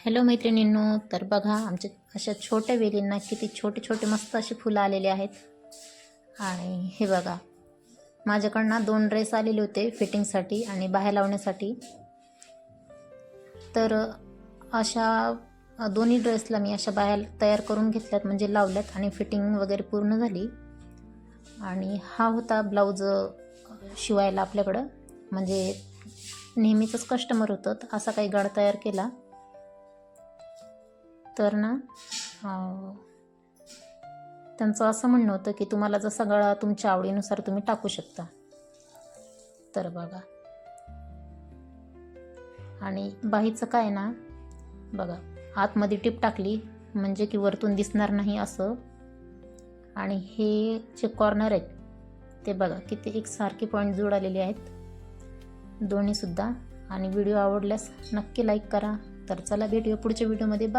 Hello मैत्रिणींनो, तर बघा आमच्या अशा छोट्या वेलींना किती छोटे छोटे मस्त असे फुलं आलेले आहेत. आणि हे बघा, माझ्याकडनं 2 ड्रेस आलेले होते फिटिंगसाठी आणि बाहेर लावण्यासाठी. तर अशा दोन्ही ड्रेसला मी अशा बाहेर तयार करून घेतल्यात, म्हणजे लावल्यात आणि फिटिंग वगैरे पूर्ण झाली. आणि हा होता ब्लाऊज शिवायला आपल्याकडं, म्हणजे नेहमीचंच कस्टमर होतं, असा काही गड तयार केला. तर ना त्यांचं असं म्हणणं होतं की तुम्हाला जसा गळा तुमच्या आवडीनुसार तुम्ही टाकू शकता. तर बघा, आणि बाहीचं काय ना, बघा आतमध्ये टिप टाकली म्हणजे की वरतून दिसणार नाही असं. आणि हे जे कॉर्नर आहेत ते बघा किती एकसारखे पॉईंट जुळलेले आहेत दोन्हीसुद्धा. आणि व्हिडिओ आवडल्यास नक्की लाईक करा. तर चला भेटूया पुढच्या व्हिडिओमध्ये.